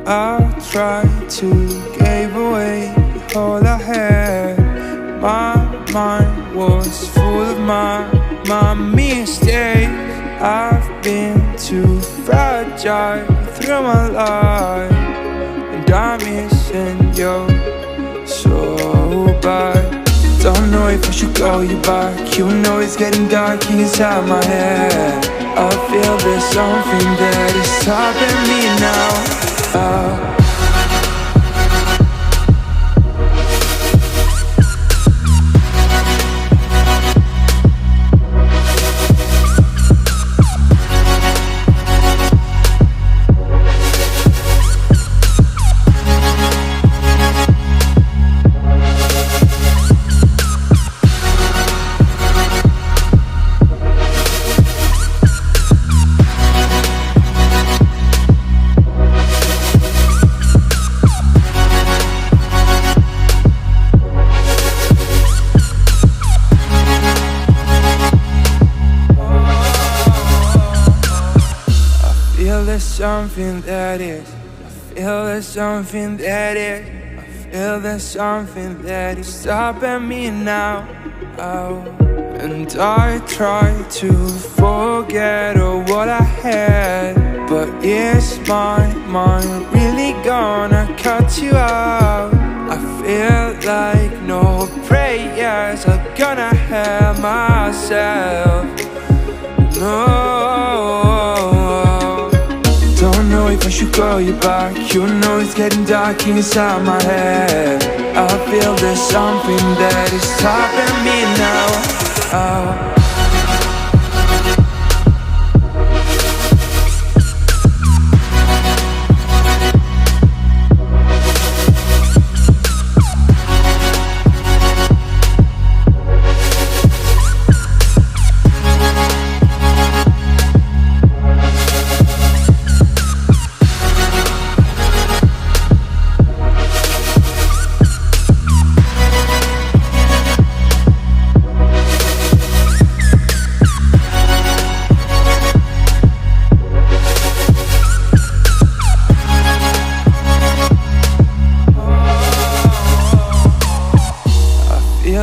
I tried to give away all I had. My mind was full of my mistakes. I've been too fragile through my life, and I'm missing you so bad. Don't know if I should call you back. You know it's getting dark inside my head. I feel there's something that is stopping me now. There's something that is, I feel there's something that is, I feel there's something that is stopping me now. And I try to forget all what I had, but is my mind really gonna cut you out? I feel like no prayers are gonna help myself. No, don't know if I should call you back. You know it's getting dark inside my head. I feel there's something that is stopping me now.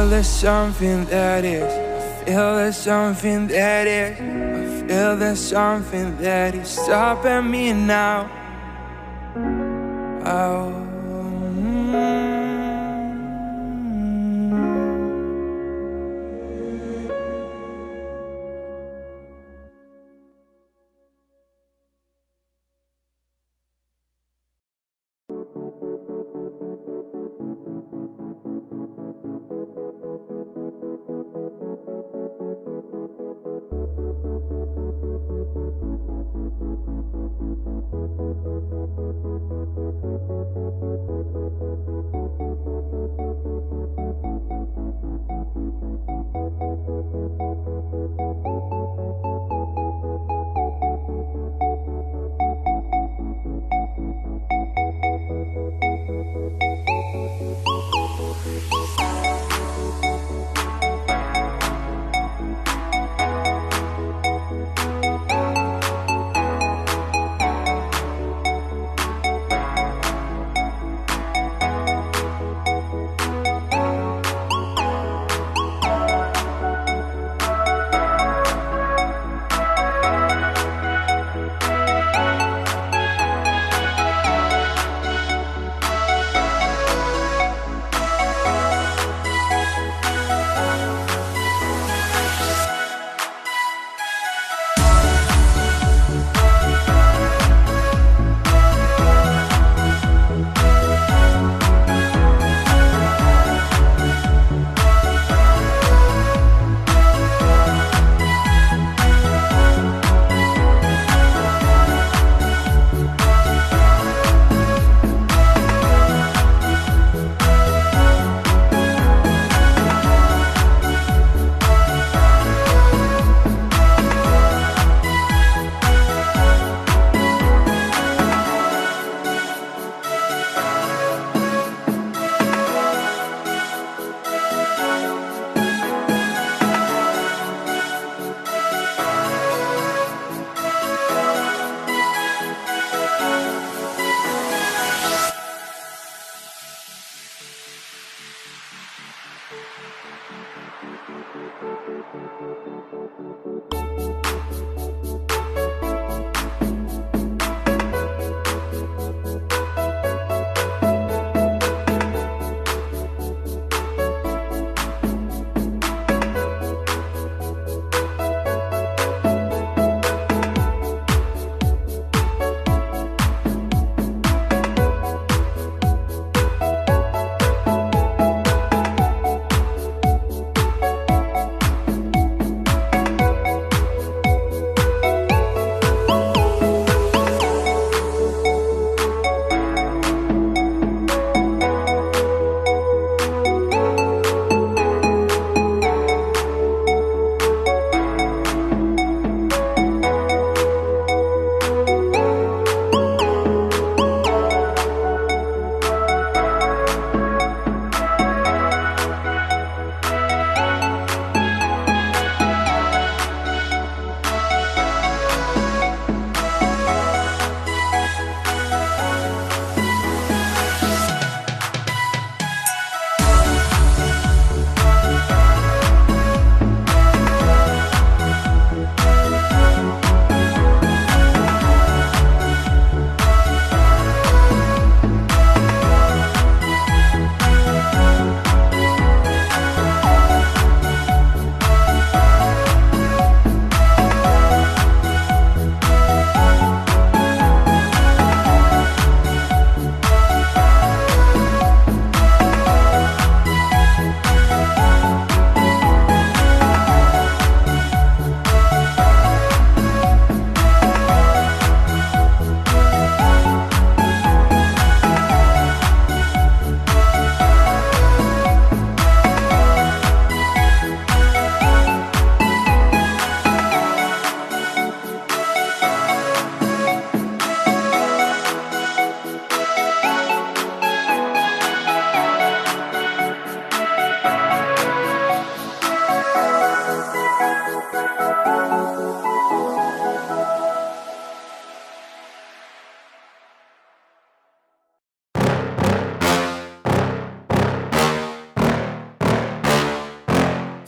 There's something that is, I feel there's something that is, I feel there's something that is stopping me now.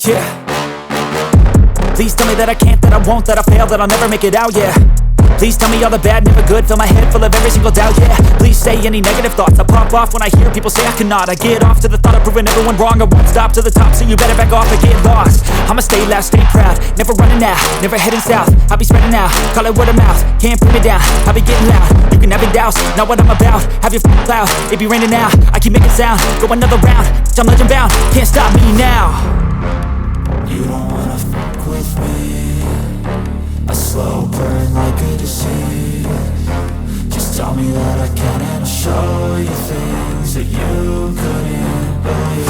Yeah. Please tell me that I can't, that I won't, that I fail, that I'll never make it out, yeah. Please tell me all the bad, never good, fill my head full of every single doubt, yeah. Please say any negative thoughts, I pop off when I hear people say I cannot. I get off to the thought of proving everyone wrong, I won't stop to the top, so you better back off and get lost. I'ma stay loud, stay proud, never running out, never heading south. I'll be spreading out, call it word of mouth, can't put me down, I'll be getting loud. You can have your doubts, not what I'm about, have your cloud, it be raining now. I keep making sound, go another round, I'm legend bound, can't stop me now. You don't wanna fuck with me, a slow burn like a disease. Just tell me that I can and I'll show you things that you couldn't believe.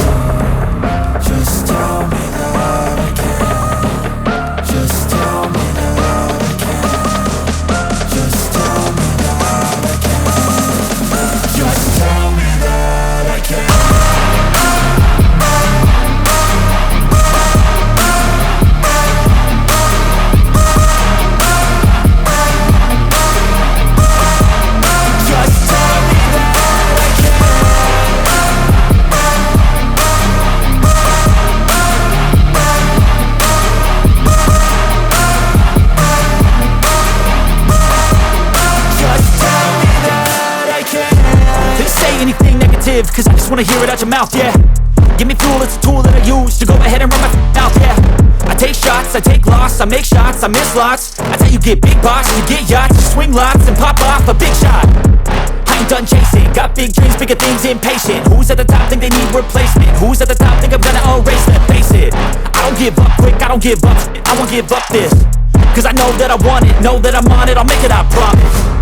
Just tell me that I can. Just tell me that I can. Just tell me that I can. Just tell me that I can. Cause I just wanna hear it out your mouth, yeah. Give me fuel, it's a tool that I use to go ahead and run my mouth, yeah. I take shots, I take loss, I make shots, I miss lots. That's how you get big boss, you get yachts, you swing lots and pop off a big shot. I ain't done chasing, got big dreams, bigger things, impatient. Who's at the top think they need replacement? Who's at the top think I'm gonna erase them? Face it, I don't give up quick, I don't give up shit, I won't give up this. Cause I know that I want it, know that I'm on it, I'll make it, I promise.